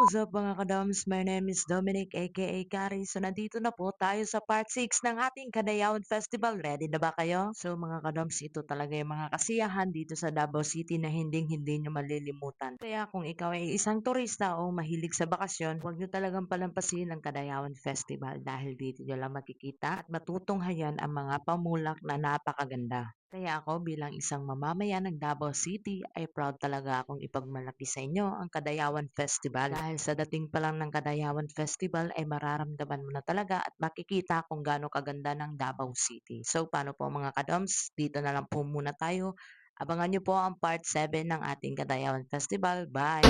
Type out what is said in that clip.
What's up mga kadoms? My name is Dominic aka Kari. So nandito na po tayo sa part 6 ng ating Kadayawan Festival. Ready na ba kayo? So mga kadoms, ito talaga yung mga kasiyahan dito sa Davao City na hindi nyo malilimutan. Kaya kung ikaw ay isang turista o mahilig sa bakasyon, huwag nyo talagang palampasin ang Kadayawan Festival dahil dito nyo lang makikita at matutunghayan ang mga pamulak na napakaganda. Kaya ako bilang isang mamamayan ng Davao City ay proud talaga akong ipagmalaki sa inyo ang Kadayawan Festival. Dahil sa dating pa lang ng Kadayawan Festival ay mararamdaman mo na talaga at makikita kung gaano kaganda ng Davao City. So paano po mga kadoms? Dito na lang po muna tayo. Abangan nyo po ang part 7 ng ating Kadayawan Festival. Bye!